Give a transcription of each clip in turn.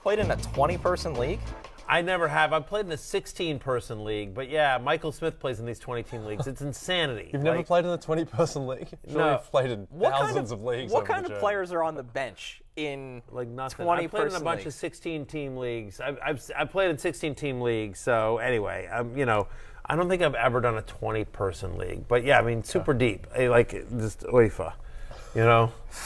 played in a 20-person league? I never have. I've played in a 16-person league, but yeah, Michael Smith plays in these 20-team leagues. It's insanity. You've never played in a 20-person league? Sure, No. You've played in thousands of leagues. What kind of players are on the bench in like nothing. 20-person I've played in a bunch leagues? of 16-team leagues. I've played in 16-team leagues. So anyway, I don't think I've ever done a 20-person league. But yeah, I mean, super deep. Like just OIFA.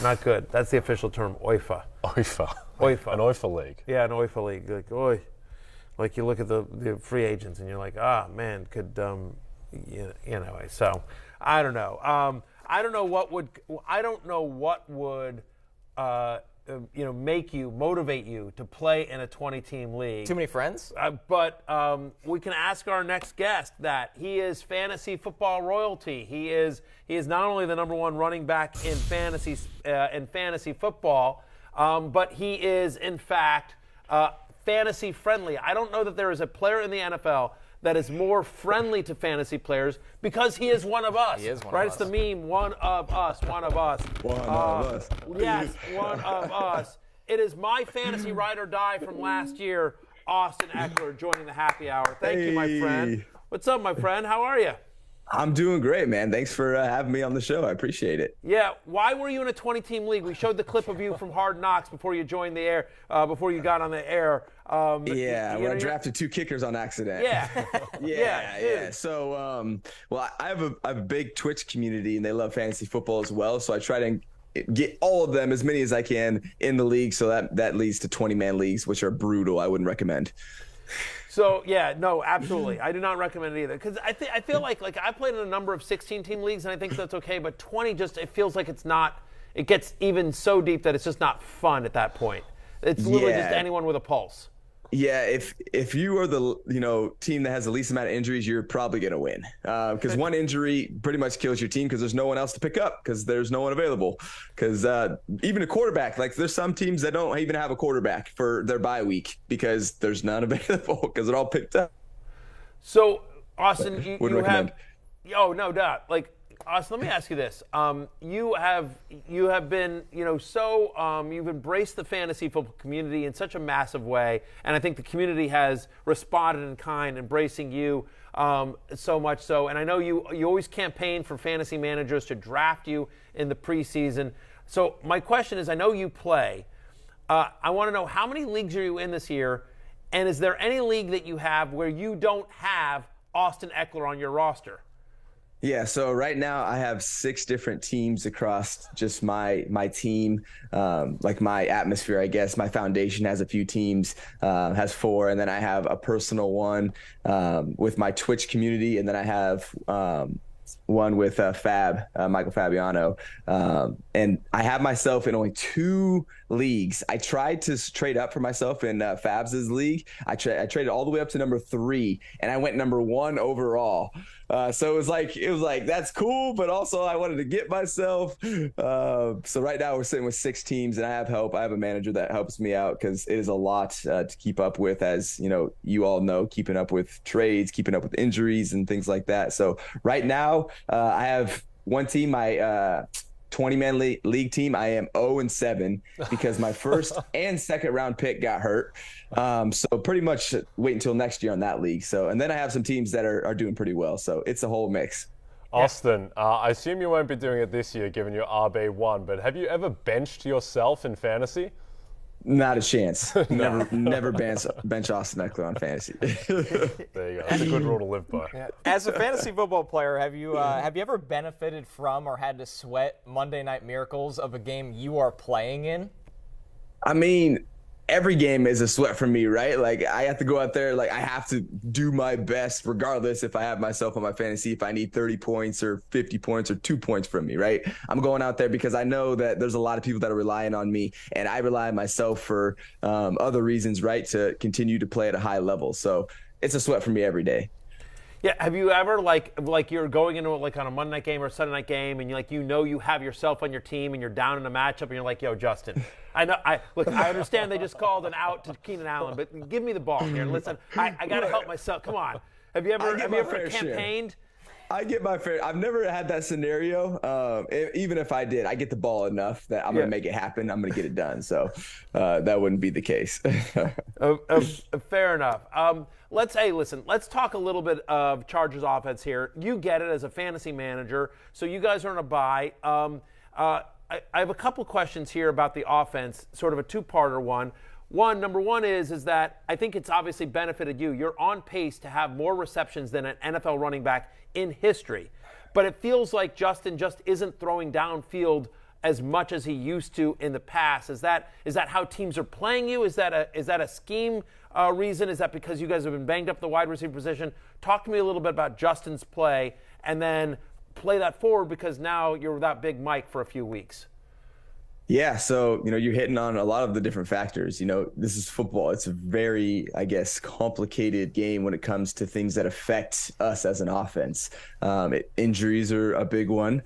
Not good. That's the official term, OIFA. OIFA. OIFA. An OIFA league. Yeah, an OIFA league. Like, oi. Like you look at the free agents and you're like, man, could anyway. So I don't know. I don't know what would motivate you to play in a 20-team league. Too many friends? But we can ask our next guest that. He is fantasy football royalty. He is not only the number one running back in fantasy football, but he is in fact fantasy friendly. I don't know that there is a player in the NFL that is more friendly to fantasy players because he is one of us. He is one right? of us. It's the meme, one of us, one of us. One of us. Yes, one of us. It is my fantasy ride or die from last year, Austin Ekeler, joining the happy hour. Thank you, my friend. What's up, my friend? How are you? I'm doing great, man. Thanks for having me on the show. I appreciate it. Yeah. Why were you in a 20-team league? We showed the clip of you from Hard Knocks before you joined the air, before you got on the air. Where I drafted 2 kickers on accident. Yeah. Yeah. So, I have a big Twitch community, and they love fantasy football as well. So I try to get all of them, as many as I can, in the league. So that leads to 20-man leagues, which are brutal. I wouldn't recommend. So, yeah, no, absolutely. I do not recommend it either. Because I feel like I played in a number of 16-team leagues, and I think that's okay. But 20 it feels like it's not, it gets even so deep that it's just not fun at that point. It's literally just anyone with a pulse. Yeah, if you are the team that has the least amount of injuries, you're probably going to win. Because one injury pretty much kills your team because there's no one else to pick up because there's no one available. Because even a quarterback, like there's some teams that don't even have a quarterback for their bye week because there's none available because they're all picked up. So, Austin, you recommend. no doubt. Like, Austin, let me ask you this. You have been, you've embraced the fantasy football community in such a massive way, and I think the community has responded in kind, embracing you so much so. And I know you always campaign for fantasy managers to draft you in the preseason. So my question is, I know you play. I want to know, how many leagues are you in this year, and is there any league that you have where you don't have Austin Ekeler on your roster? Yeah, so right now I have 6 different teams across just my team, like my atmosphere, I guess. My foundation has a few teams, has 4, and then I have a personal one with my Twitch community, and then I have one with Michael Fabiano. And I have myself in only 2 leagues. I tried to trade up for myself in Fabs' league. I traded all the way up to number 3, and I went number 1 overall. So it was like that's cool, but also I wanted to get myself. So right now we're sitting with 6 teams, and I have help. I have a manager that helps me out because it is a lot to keep up with, as you all know, keeping up with trades, keeping up with injuries and things like that. So right now I have one team, my 20-man league team. I am 0-7 because my first and second round pick got hurt. So pretty much wait until next year on that league. So, and then I have some teams that are doing pretty well. So it's a whole mix. Austin, I assume you won't be doing it this year given your RB1, but have you ever benched yourself in fantasy? Not a chance. Never bench Austin Ekeler on fantasy. There you go. That's a good rule to live by. Yeah. As a fantasy football player, have you ever benefited from or had to sweat Monday Night Miracles of a game you are playing in? I mean, every game is a sweat for me, right? Like I have to go out there, like I have to do my best regardless if I have myself on my fantasy, if I need 30 points or 50 points or 2 points from me, right? I'm going out there because I know that there's a lot of people that are relying on me, and I rely on myself for other reasons, right? To continue to play at a high level. So it's a sweat for me every day. Yeah, have you ever like you're going into like on a Monday night game or a Sunday night game, and you have yourself on your team, and you're down in a matchup, and you're like, yo, Justin, I understand they just called an out to Keenan Allen, but give me the ball here. Listen, I got to help myself. Come on. Have you ever campaigned? I get my fair. I've never had that scenario. Even if I did, I get the ball enough that I'm going to make it happen. I'm going to get it done. So that wouldn't be the case. Fair enough. Let's talk a little bit of Chargers offense here. You get it as a fantasy manager, so you guys are on a bye. I have a couple questions here about the offense, sort of a two-parter one. Number one is that I think it's obviously benefited you. You're on pace to have more receptions than an NFL running back in history. But it feels like Justin just isn't throwing downfield as much as he used to in the past. Is that how teams are playing you? Is that a scheme reason? Is that because you guys have been banged up the wide receiver position? Talk to me a little bit about Justin's play, and then play that forward, because now you're without Big Mike for a few weeks. Yeah, so, you're hitting on a lot of the different factors. This is football. It's a very, I guess, complicated game when it comes to things that affect us as an offense. Injuries are a big one.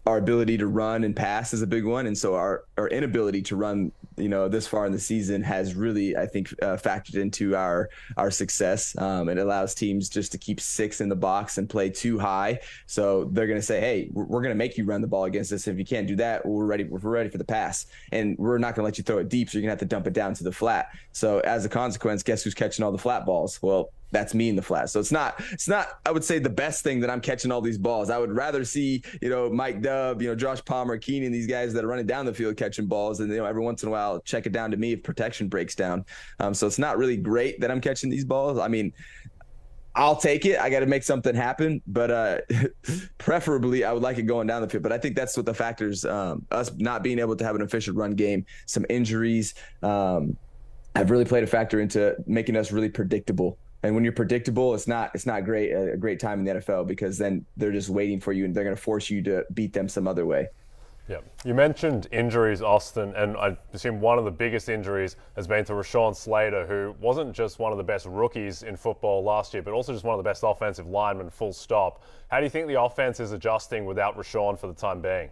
Our ability to run and pass is a big one. And so our inability to run, this far in the season has really, I think, factored into our success. It allows teams just to keep 6 in the box and play too high. So they're going to say, hey, we're going to make you run the ball against us. If you can't do that, we're ready for the pass. And we're not going to let you throw it deep, so you're going to have to dump it down to the flat. So as a consequence, guess who's catching all the flat balls? Well, that's me in the flat. So it's not, I would say, the best thing that I'm catching all these balls. I would rather see, Mike Dub, Josh Palmer, Keenan, these guys that are running down the field catching balls. And, every once in a while, check it down to me if protection breaks down. So it's not really great that I'm catching these balls. I mean, I'll take it. I got to make something happen, but preferably I would like it going down the field. But I think that's what the factors, us not being able to have an efficient run game, some injuries, have really played a factor into making us really predictable. And when you're predictable, it's not great, a great time in the NFL, because then they're just waiting for you and they're going to force you to beat them some other way. Yeah. You mentioned injuries, Austin, and I assume one of the biggest injuries has been to Rashawn Slater, who wasn't just one of the best rookies in football last year, but also just one of the best offensive linemen, full stop. How do you think the offense is adjusting without Rashawn for the time being?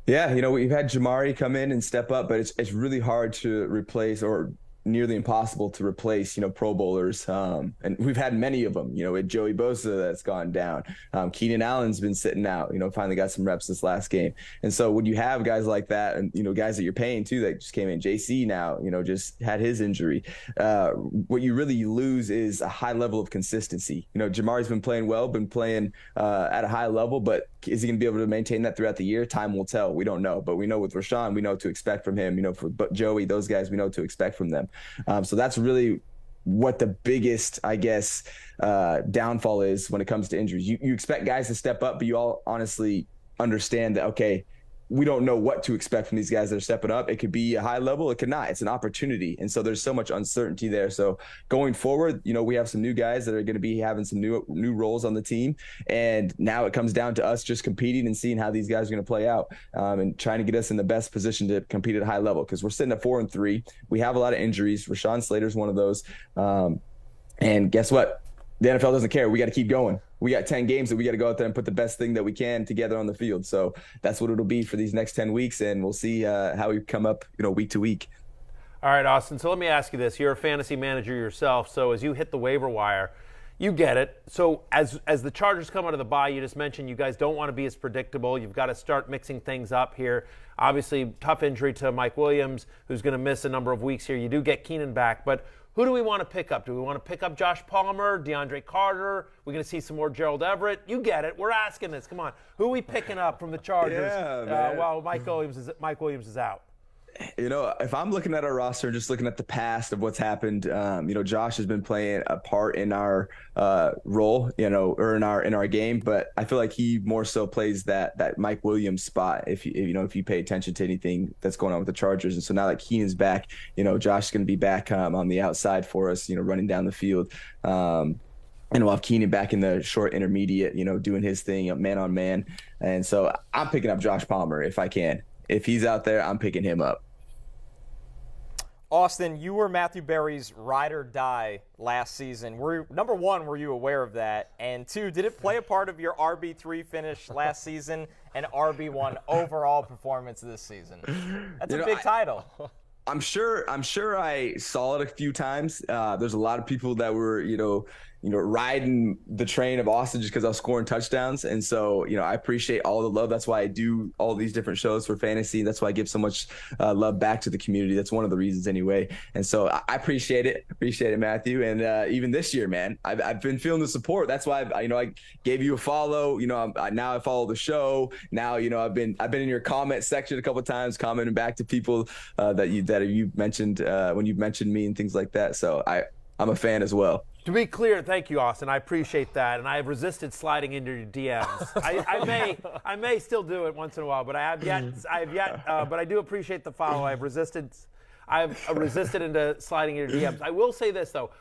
Yeah, we've had Jamari come in and step up, but it's really hard to replace, or nearly impossible to replace, Pro Bowlers. And we've had many of them, with Joey Bosa that's gone down. Keenan Allen's been sitting out, finally got some reps this last game. And so when you have guys like that, and, guys that you're paying too, that just came in, JC now, just had his injury. What you really lose is a high level of consistency. Jamari's been playing well, been playing at a high level, but is he going to be able to maintain that throughout the year? Time will tell. We don't know. But we know with Rashawn, we know what to expect from him. For Joey, those guys, we know what to expect from them. So that's really what the biggest, I guess, downfall is when it comes to injuries. You expect guys to step up, but you all honestly understand that, okay, we don't know what to expect from these guys that are stepping up. It could be a high level, it could not. It's an opportunity. And so there's so much uncertainty there. So going forward, we have some new guys that are going to be having some new roles on the team. And now it comes down to us just competing and seeing how these guys are going to play out, and trying to get us in the best position to compete at a high level, because we're sitting at 4-3. We have a lot of injuries. Rashawn Slater's one of those. And guess what? The NFL doesn't care. We got to keep going. We got 10 games that we got to go out there and put the best thing that we can together on the field. So that's what it'll be for these next 10 weeks, and we'll see how we come up, week to week. All right, Austin, so let me ask you this. You're a fantasy manager yourself, so as you hit the waiver wire, you get it. So as the Chargers come out of the bye, you just mentioned you guys don't want to be as predictable. You've got to start mixing things up here. Obviously, tough injury to Mike Williams, who's going to miss a number of weeks here. You do get Keenan back, but who do we want to pick up? Do we want to pick up Josh Palmer, DeAndre Carter? We're going to see some more Gerald Everett. You get it. We're asking this. Come on. Who are we picking up from the Chargers while Mike Williams is out? If I'm looking at our roster, just looking at the past of what's happened, Josh has been playing a part in our role, or in our game, but I feel like he more so plays that Mike Williams spot if you pay attention to anything that's going on with the Chargers. And so now that Keenan's back, Josh is going to be back on the outside for us, running down the field. And we'll have Keenan back in the short intermediate, doing his thing, man on man. And so I'm picking up Josh Palmer if I can. If he's out there, I'm picking him up. Austin, you were Matthew Berry's ride or die last season. Number one, were you aware of that? And two, did it play a part of your RB3 finish last season and RB1 overall performance this season? That's a big title. I'm sure I saw it a few times. There's a lot of people that were, riding the train of Austin just because I was scoring touchdowns. And so, I appreciate all the love. That's why I do all these different shows for fantasy. That's why I give so much love back to the community. That's one of the reasons anyway. And so I appreciate it. Appreciate it, Matthew. And even this year, man, I've been feeling the support. That's why I gave you a follow. Now I follow the show. Now, I've been in your comment section a couple of times, commenting back to people that you mentioned when you mentioned me and things like that. So I'm a fan as well. To be clear, thank you, Austin. I appreciate that, and I have resisted sliding into your DMs. I may still do it once in a while, but I have yet. But I do appreciate the follow. I've resisted into sliding into your DMs. I will say this though.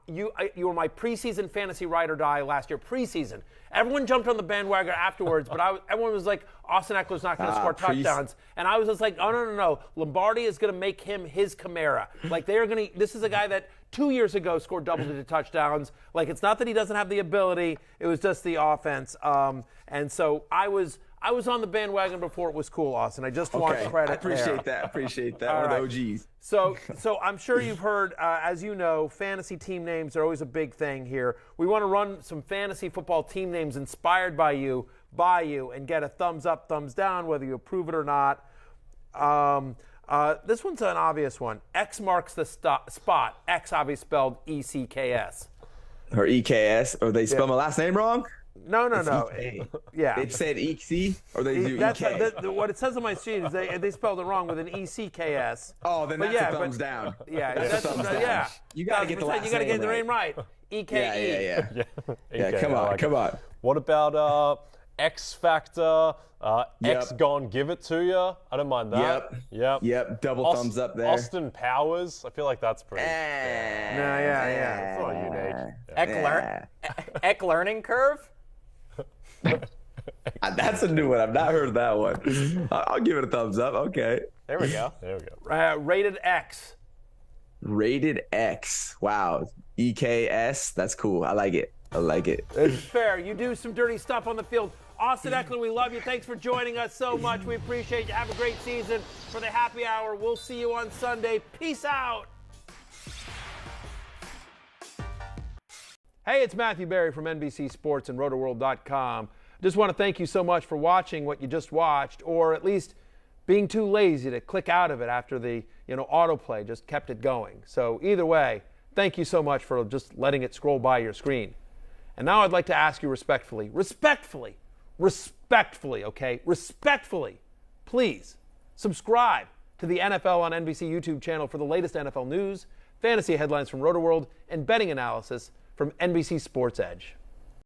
You were my preseason fantasy ride or die last year. Preseason. Everyone jumped on the bandwagon afterwards, but everyone was like, Austin Ekeler's not going to score touchdowns. And I was just like, oh, no. Lombardi is going to make him his Camara. Like, this is a guy that 2 years ago scored double-digit touchdowns. Like, it's not that he doesn't have the ability. It was just the offense. And so I was on the bandwagon before it was cool, Austin. I just want credit. I appreciate that. Appreciate that. All One of the OGs. So I'm sure you've heard, as you know, fantasy team names are always a big thing here. We want to run some fantasy football team names inspired by you, and get a thumbs up, thumbs down, whether you approve it or not. This one's an obvious one. X marks the spot. X obviously spelled E-C-K-S. Or E-K-S. Or they spell my last name wrong? No. Yeah. They said E-C or they do E-K? What it says on my sheet is they spelled it wrong with an E-C-K-S. Oh, then that's a thumbs down. Yeah. That's a thumbs down. Yeah. You got to get the last name You got to get the name right. E-K-E. Yeah, come on. What about X Factor? X Gone Give It To You? I don't mind that. Yep. Double thumbs up there. Austin Powers. I feel like that's pretty. Yeah. It's not unique. Ek Learning Curve? That's a new one. I've not heard of that one. I'll give it a thumbs up. Okay. There we go. Rated X. Rated X. Wow. EKS. That's cool. I like it. It's fair. You do some dirty stuff on the field. Austin Ekeler, we love you. Thanks for joining us so much. We appreciate you. Have a great season. For the happy hour, we'll see you on Sunday. Peace out. Hey, it's Matthew Berry from NBC Sports and RotoWorld.com. Just want to thank you so much for watching what you just watched, or at least being too lazy to click out of it after the autoplay just kept it going. So either way, thank you so much for just letting it scroll by your screen. And now I'd like to ask you respectfully, please subscribe to the NFL on NBC YouTube channel for the latest NFL news, fantasy headlines from RotoWorld, and betting analysis from NBC Sports Edge.